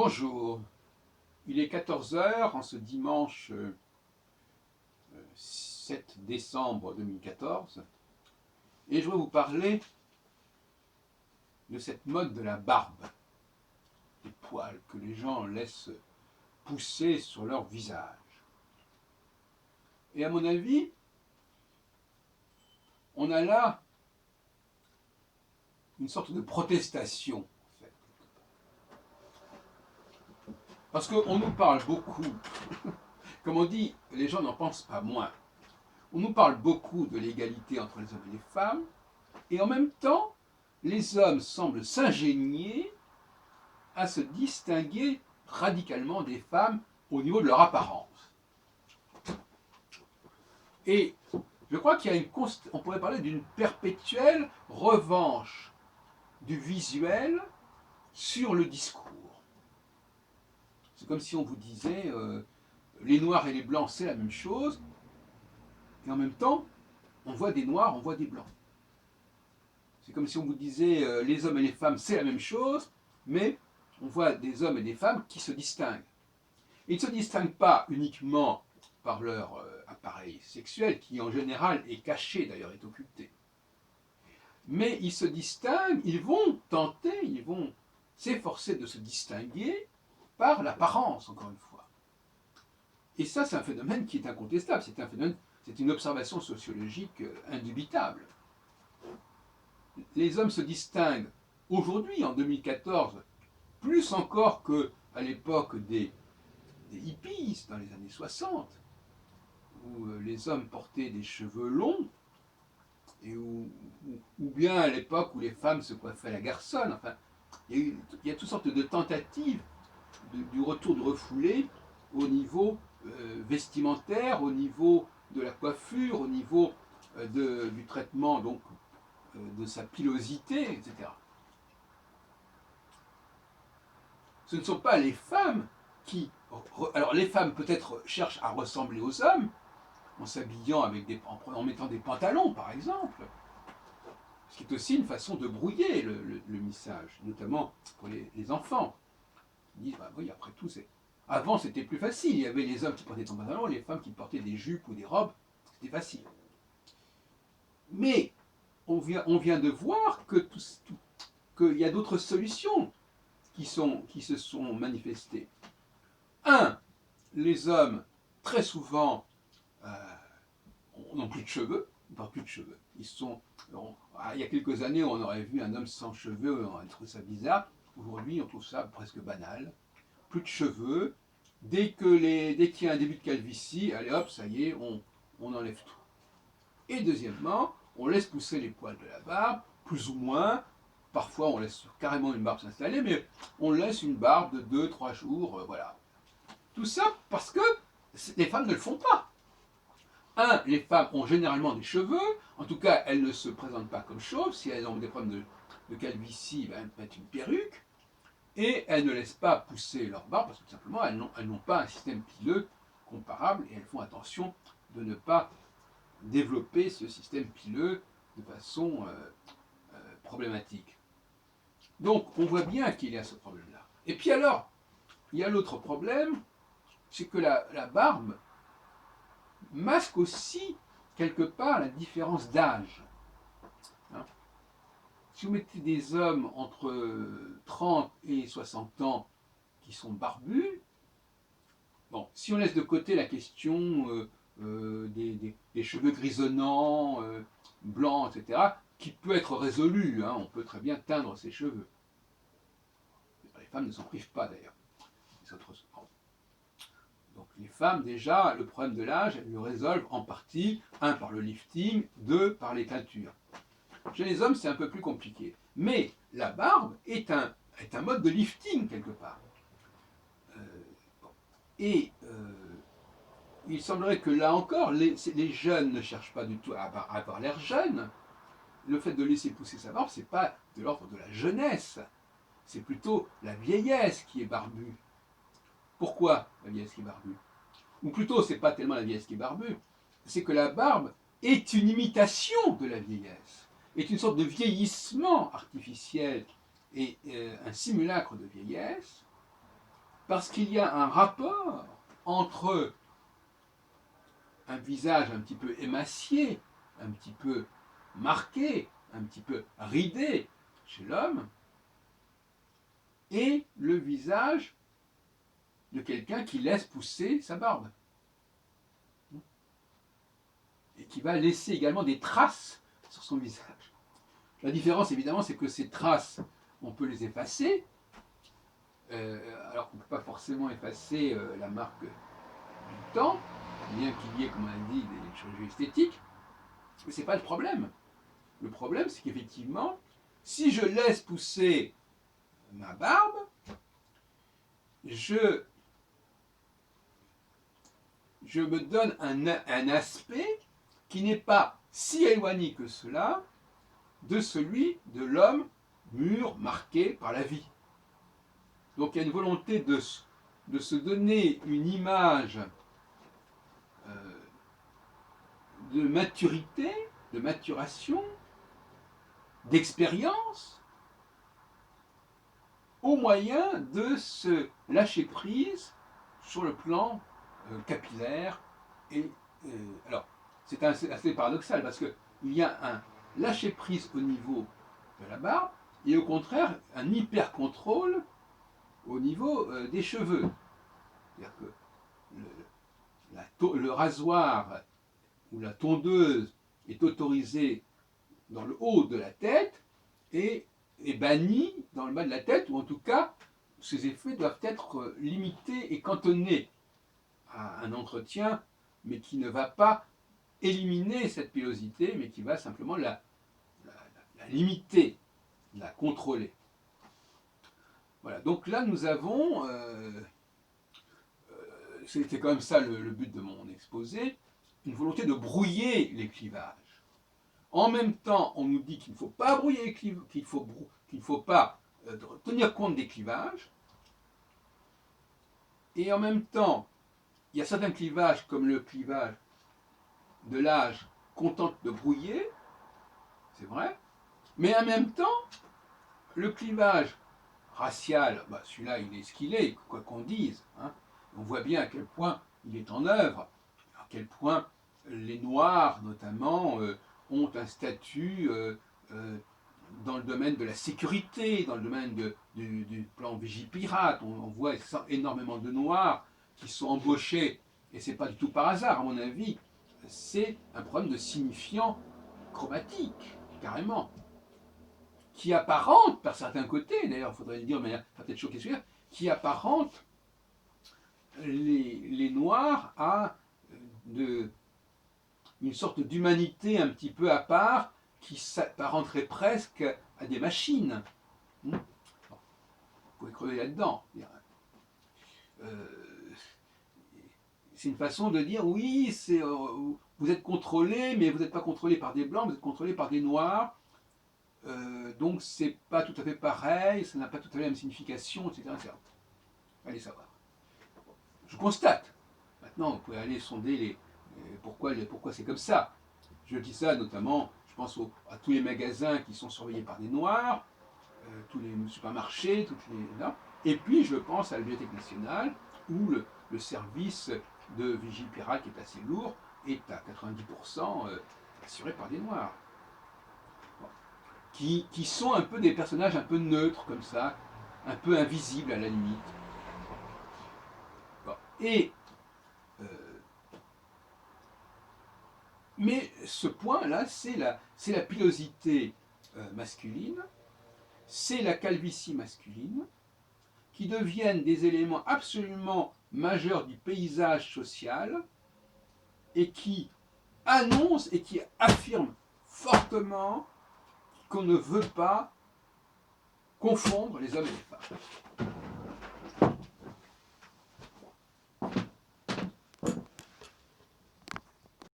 Bonjour, il est 14 heures en ce dimanche 7 décembre 2014 et je vais vous parler de cette mode de la barbe, des poils que les gens laissent pousser sur leur visage. Et à mon avis, on a là une sorte de protestation, en fait. Parce qu'on nous parle beaucoup, comme on dit, les gens n'en pensent pas moins. On nous parle beaucoup de l'égalité entre les hommes et les femmes, et en même temps, les hommes semblent s'ingénier à se distinguer radicalement des femmes au niveau de leur apparence. Et je crois qu'il y a on pourrait parler d'une perpétuelle revanche du visuel sur le discours. C'est comme si on vous disait les noirs et les blancs c'est la même chose, et en même temps on voit des noirs, on voit des blancs. C'est comme si on vous disait les hommes et les femmes c'est la même chose, mais on voit des hommes et des femmes qui se distinguent. Ils ne se distinguent pas uniquement par leur appareil sexuel, qui en général est caché, d'ailleurs est occulté. Mais ils se distinguent, ils vont tenter, ils vont s'efforcer de se distinguer par l'apparence, encore une fois. Et ça, c'est un phénomène qui est incontestable, c'est une observation sociologique indubitable. Les hommes se distinguent aujourd'hui, en 2014, plus encore qu'à l'époque des hippies, dans les années 60, où les hommes portaient des cheveux longs, et ou bien à l'époque où les femmes se coiffaient à la garçonne. Enfin, il y a toutes sortes de tentatives du retour de refoulé au niveau vestimentaire, au niveau de la coiffure, au niveau du traitement donc, de sa pilosité, etc. Ce ne sont pas les femmes qui... Alors les femmes peut-être cherchent à ressembler aux hommes, en s'habillant en mettant des pantalons par exemple, ce qui est aussi une façon de brouiller le message, notamment pour les enfants. Ils disent, bah oui, après tout, avant c'était plus facile, il y avait les hommes qui portaient des pantalons, les femmes qui portaient des jupes ou des robes, c'était facile. Mais on vient de voir qu'il y a d'autres solutions qui se sont manifestées. Les hommes, très souvent, n'ont plus de cheveux, ils portent plus de cheveux. Il y a quelques années, on aurait vu un homme sans cheveux, on aurait trouvé ça bizarre. Aujourd'hui, on trouve ça presque banal. Plus de cheveux. Dès qu'il y a un début de calvitie, allez hop, ça y est, on enlève tout. Et deuxièmement, on laisse pousser les poils de la barbe, plus ou moins. Parfois, on laisse carrément une barbe s'installer, mais on laisse une barbe de 2-3 jours, voilà. Tout ça parce que les femmes ne le font pas. Les femmes ont généralement des cheveux, en tout cas, elles ne se présentent pas comme chauves. Si elles ont des problèmes de calvitie, elles mettent une perruque. Et elles ne laissent pas pousser leur barbe parce que tout simplement, elles n'ont pas un système pileux comparable et elles font attention de ne pas développer ce système pileux de façon problématique. Donc, on voit bien qu'il y a ce problème-là. Et puis alors, il y a l'autre problème, c'est que la barbe masque aussi, quelque part, la différence d'âge. Hein? Si vous mettez des hommes entre 30 et 60 ans qui sont barbus, bon, si on laisse de côté la question des cheveux grisonnants, blancs, etc., qui peut être résolue, hein, on peut très bien teindre ses cheveux. Les femmes ne s'en privent pas d'ailleurs. Donc les femmes, déjà, le problème de l'âge, elles le résolvent en partie, par le lifting, par les teintures. Chez les hommes, c'est un peu plus compliqué. Mais la barbe est un mode de lifting, quelque part. Il semblerait que là encore, les jeunes ne cherchent pas du tout à avoir l'air jeunes. Le fait de laisser pousser sa barbe, ce n'est pas de l'ordre de la jeunesse. C'est plutôt la vieillesse qui est barbue. Pourquoi la vieillesse qui est barbue? Ou plutôt, ce n'est pas tellement la vieillesse qui est barbue, c'est que la barbe est une imitation de la vieillesse, est une sorte de vieillissement artificiel et un simulacre de vieillesse Parce qu'il y a un rapport entre un visage un petit peu émacié, un petit peu marqué, un petit peu ridé chez l'homme, et le visage de quelqu'un qui laisse pousser sa barbe. Et qui va laisser également des traces sur son visage. La différence, évidemment, c'est que ces traces, on peut les effacer, alors qu'on ne peut pas forcément effacer la marque du temps, bien qu'il y ait, comme on a dit, des chirurgies esthétiques. Mais ce n'est pas le problème. Le problème, c'est qu'effectivement, si je laisse pousser ma barbe, je me donne un aspect qui n'est pas si éloigné que cela de celui de l'homme mûr, marqué par la vie. Donc il y a une volonté de se donner une image de maturité, de maturation, d'expérience, au moyen de se lâcher prise sur le plan capillaire. Et alors, c'est assez paradoxal parce qu'il y a un lâcher prise au niveau de la barbe et au contraire un hyper contrôle au niveau des cheveux. C'est-à-dire que le rasoir ou la tondeuse est autorisée dans le haut de la tête et est bannie dans le bas de la tête, ou en tout cas, ses effets doivent être limités et cantonnés à un entretien, mais qui ne va pas éliminer cette pilosité, mais qui va simplement la limiter, la contrôler. Voilà, donc là nous avons, c'était quand même ça le but de mon exposé, une volonté de brouiller les clivages. En même temps, on nous dit qu'il ne faut pas brouiller les clivages, qu'il ne faut pas tenir compte des clivages. Et en même temps, il y a certains clivages, comme le clivage de l'âge, qu'on tente de brouiller, c'est vrai. Mais en même temps, le clivage racial, bah celui-là, il est ce qu'il est, quoi qu'on dise. Hein. On voit bien à quel point il est en œuvre, à quel point les Noirs, notamment, ont un statut dans le domaine de la sécurité, dans le domaine du plan Vigipirate. On voit énormément de Noirs qui sont embauchés, et ce n'est pas du tout par hasard, à mon avis, c'est un problème de signifiant chromatique, carrément, qui apparente, par certains côtés, d'ailleurs, il faudrait le dire, mais il y a peut-être chose qui qui apparente les Noirs à une sorte d'humanité un petit peu à part, qui s'apparenterait presque à des machines. Vous pouvez crever là-dedans. C'est une façon de dire, oui, vous êtes contrôlé, mais vous n'êtes pas contrôlé par des blancs, vous êtes contrôlé par des noirs. Donc c'est pas tout à fait pareil, ça n'a pas tout à fait la même signification, etc. etc. Allez savoir. Je constate. Maintenant, vous pouvez aller sonder pourquoi c'est comme ça. Je dis ça notamment, je pense à tous les magasins qui sont surveillés par des noirs, tous les supermarchés, là. Et puis je pense à la Bibliothèque nationale, où le service de Vigipirate, qui est assez lourd, est à 90% assuré par des noirs. Bon. Qui sont un peu des personnages un peu neutres, comme ça, un peu invisibles à la limite. Bon. Et mais ce point-là, c'est la pilosité masculine, c'est la calvitie masculine, qui deviennent des éléments absolument majeurs du paysage social et qui annoncent et qui affirment fortement qu'on ne veut pas confondre les hommes et les femmes.